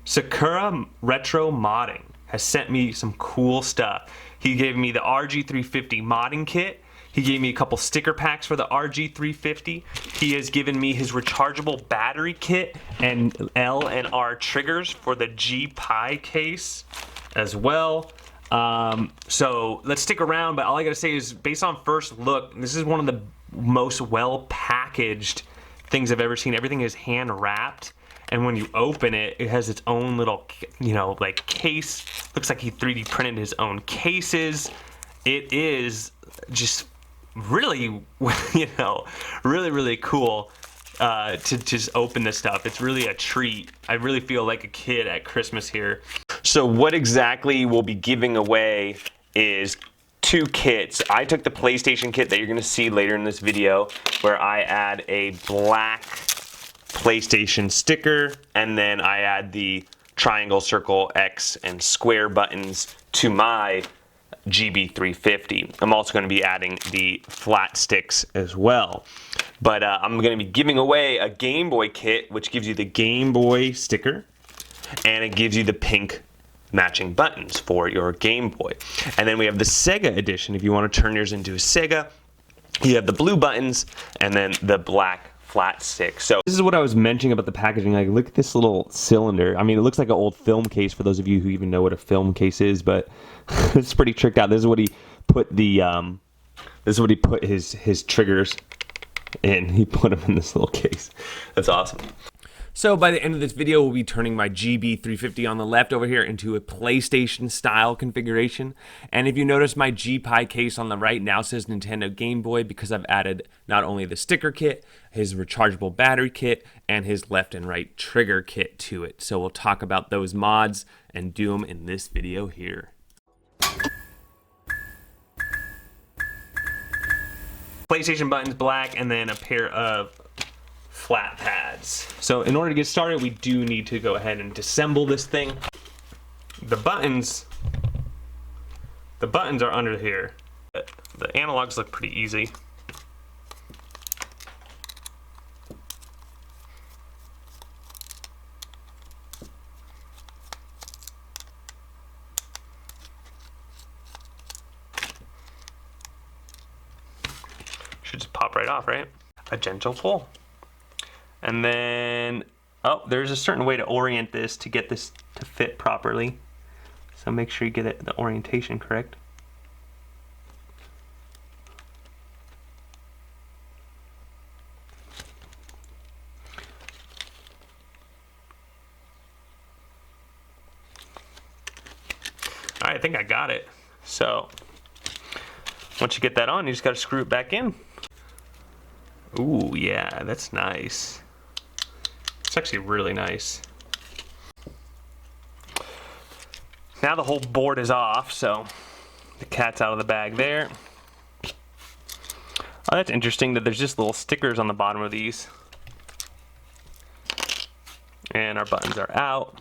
Sakura Retro Modding has sent me some cool stuff. He gave me the RG350 modding kit. He gave me a couple sticker packs for the RG350. He has given me his rechargeable battery kit and L and R triggers for the GPImate Case as well. So let's stick around, but all I gotta say is, based on first look, this is one of the most well packaged things I've ever seen. Everything is hand wrapped, and when you open it, it has its own little, you know, like case. Looks like he 3D printed his own cases. It is just really, you know, really cool to just open this stuff. It's really a treat. I really feel like a kid at Christmas here. So what exactly we'll be giving away is 2 kits. I took the PlayStation kit that you're gonna see later in this video, where I add a black PlayStation sticker, and then I add the triangle, circle, X, and square buttons to my GB350. I'm also going to be adding the flat sticks as well. But I'm going to be giving away a Game Boy kit, which gives you the Game Boy sticker, and it gives you the pink matching buttons for your Game Boy. And then we have the Sega edition. If you want to turn yours into a Sega, you have the blue buttons and then the black flat stick. So this is what I was mentioning about the packaging. Like, look at this little cylinder. I mean, it looks like an old film case for those of you who even know what a film case is, but it's pretty tricked out. This is what he put the this is what he put his triggers in. He put them in this little case. That's awesome. So by the end of this video, we'll be turning my GB350 on the left over here into a PlayStation style configuration. And if you notice, my GPImate case on the right now says Nintendo Game Boy, because I've added not only the sticker kit, his rechargeable battery kit, and his left and right trigger kit to it. So we'll talk about those mods and do them in this video here. PlayStation buttons black, and then a pair of flat pads. So in order to get started, we do need to go ahead and disassemble this thing. The buttons are under here. The analogs look pretty easy. Should just pop right off, right? A gentle pull. And then, oh, there's a certain way to orient this to get this to fit properly. So make sure you get the orientation correct. All right, I think I got it. So once you get that on, you just got to screw it back in. Ooh, yeah, that's nice. It's actually really nice. Now the whole board is off, so the cat's out of the bag there. Oh, that's interesting that there's just little stickers on the bottom of these. And our buttons are out.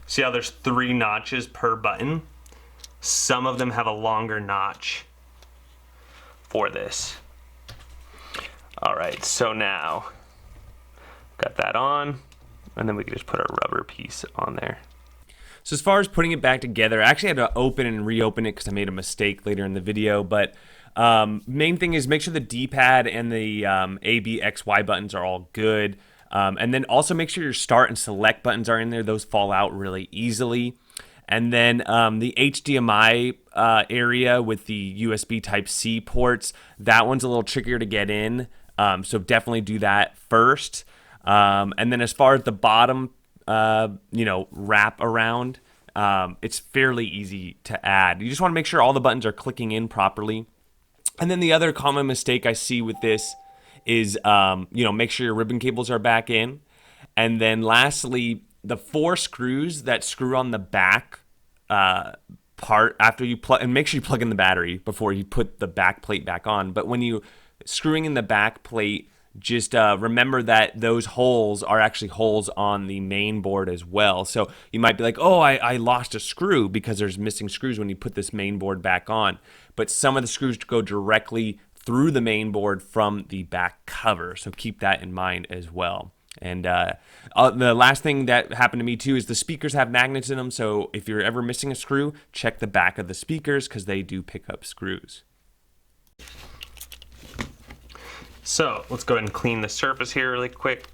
See how there's 3 notches per button? Some of them have a longer notch for this. All right, so now got that on, and then we can just put our rubber piece on there. So as far as putting it back together, I actually had to open and reopen it because I made a mistake later in the video, but main thing is make sure the D-pad and the A, B, X, Y buttons are all good. And then also make sure your start and select buttons are in there. Those fall out really easily. And then the HDMI area with the USB Type-C ports, that one's a little trickier to get in. So definitely do that first. And then as far as the bottom, wrap around, it's fairly easy to add. You just want to make sure all the buttons are clicking in properly. And then the other common mistake I see with this is, make sure your ribbon cables are back in. And then lastly, the 4 screws that screw on the back part after you plug, and make sure you plug in the battery before you put the back plate back on. But when you screwing in the back plate, just remember that those holes are actually holes on the main board as well. So you might be like, oh, I lost a screw, because there's missing screws when you put this main board back on. But some of the screws go directly through the main board from the back cover. So keep that in mind as well. And the last thing that happened to me too is the speakers have magnets in them, so if you're ever missing a screw, check the back of the speakers because they do pick up screws. So let's go ahead and clean the surface here really quick.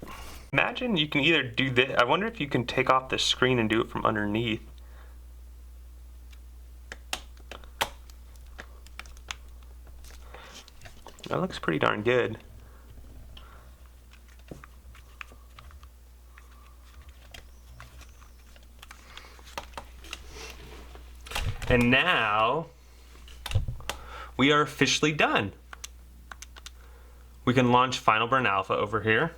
Imagine you can either do this. I wonder if you can take off the screen and do it from underneath. That looks pretty darn good. And now we are officially done. We can launch Final Burn Alpha over here.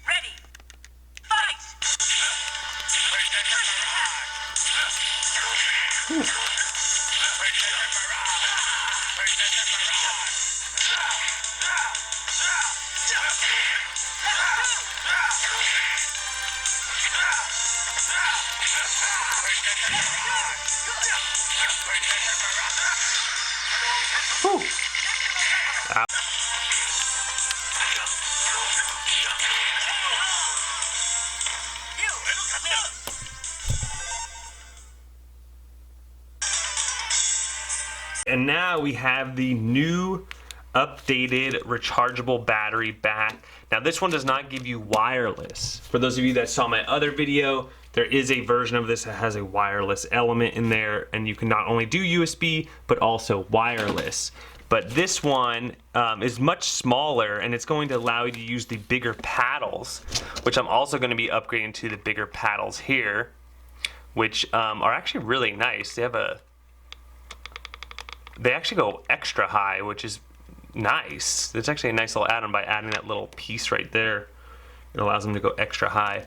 Ready. Fight. Whew. And now we have the new updated rechargeable battery back. Now this one does not give you wireless. For those of you that saw my other video, there is a version of this that has a wireless element in there, and you can not only do USB, but also wireless. But this one is much smaller, and it's going to allow you to use the bigger paddles, which I'm also going to be upgrading to the bigger paddles here, which are actually really nice. They actually go extra high, which is nice. It's actually a nice little add-on by adding that little piece right there. It allows them to go extra high.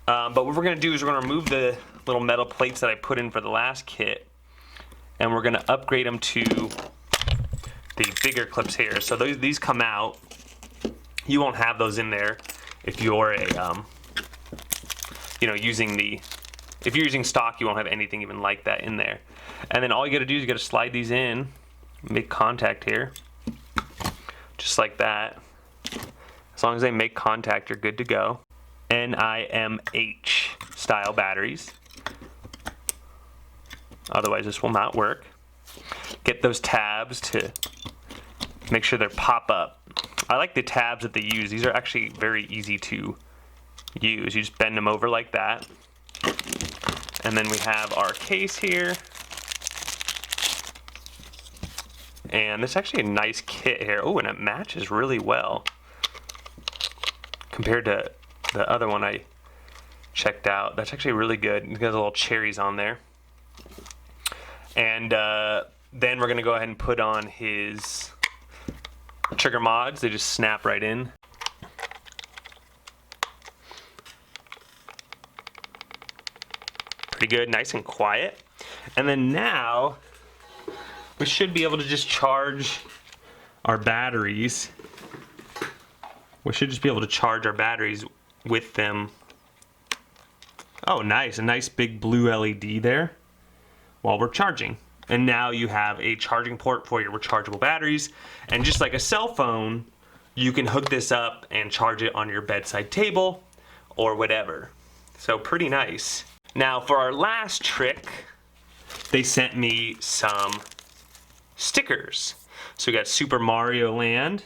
But what we're going to do is we're going to remove the little metal plates that I put in for the last kit, and we're going to upgrade them to the bigger clips here. So these come out. You won't have those in there if you're if you're using stock, you won't have anything even like that in there. And then all you got to do is you got to slide these in, make contact here, just like that. As long as they make contact, you're good to go. NIMH style batteries. Otherwise, this will not work. Get those tabs to make sure they're pop up. I like the tabs that they use. These are actually very easy to use. You just bend them over like that. And then we have our case here. And this is actually a nice kit here. Oh, and it matches really well compared to the other one I checked out. That's actually really good. It has little cherries on there. And then we're gonna go ahead and put on his trigger mods. They just snap right in. Pretty good, nice and quiet. And then now we should be able to just charge our batteries. We should just be able to charge our batteries with them. Oh, nice, a nice big blue LED there while we're charging. And now you have a charging port for your rechargeable batteries. And just like a cell phone, you can hook this up and charge it on your bedside table or whatever. So pretty nice. Now for our last trick, they sent me some stickers. So we got Super Mario Land.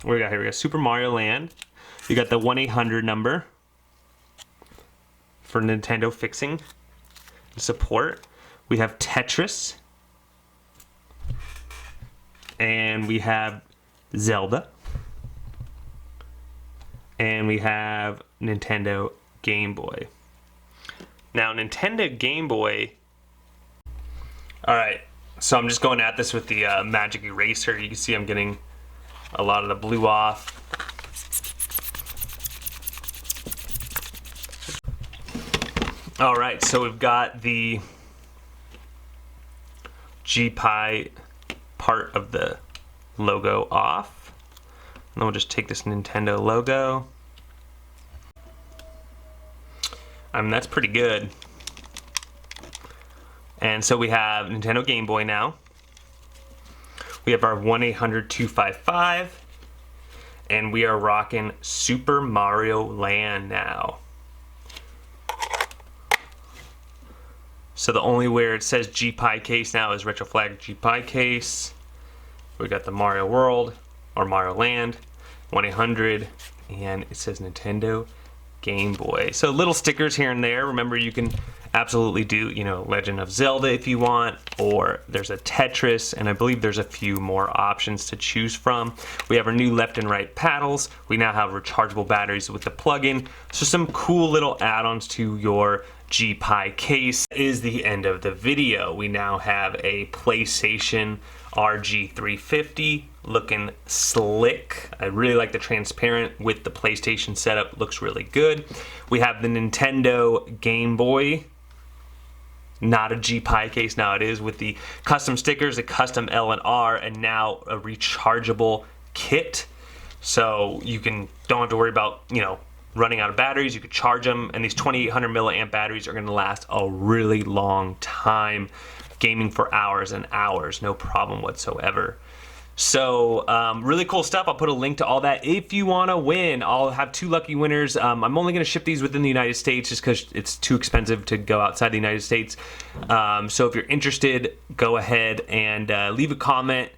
What do we got here? We got Super Mario Land. You got the 1-800 number for Nintendo fixing support. We have Tetris. And we have Zelda. And we have Nintendo Game Boy. Now, Nintendo Game Boy. Alright, so I'm just going at this with the magic eraser. You can see I'm getting a lot of the blue off. Alright, so we've got the GPImate part of the logo off. And then we'll just take this Nintendo logo. That's pretty good. And so we have Nintendo Game Boy now. We have our 1-800-255. And we are rocking Super Mario Land now. So the only where it says GPImate Case now is retro flag GPImate Case. We got the Mario World or Mario Land, 1-800, and it says Nintendo Game Boy. So little stickers here and there. Remember, you can absolutely do, Legend of Zelda if you want, or there's a Tetris, and I believe there's a few more options to choose from. We have our new left and right paddles. We now have rechargeable batteries with the plug-in. So some cool little add-ons to your GPImate Case. Is the end of the video. We now have a PlayStation RG350 looking slick. I really like the transparent with the PlayStation setup. Looks really good. We have the Nintendo Game Boy. Not a GPImate Case now, it is with the custom stickers, a custom L and R, and now a rechargeable kit. So you don't have to worry about, running out of batteries. You could charge them, and these 2800 milliamp batteries are going to last a really long time, gaming for hours and hours, no problem whatsoever. So really cool stuff. I'll put a link to all that if you want to win. I'll have 2 lucky winners. I'm only going to ship these within the United States just because it's too expensive to go outside the United States. So if you're interested, go ahead and leave a comment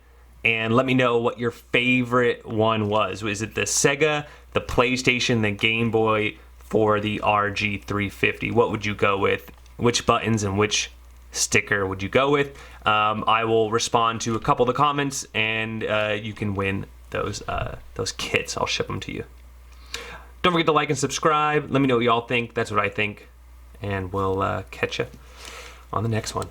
and let me know what your favorite one was. Was it the Sega, the PlayStation, the Game Boy, for the RG350? What would you go with? Which buttons and which sticker would you go with? I will respond to a couple of the comments, and you can win those kits. I'll ship them to you. Don't forget to like and subscribe. Let me know what y'all think. That's what I think, and we'll catch you on the next one.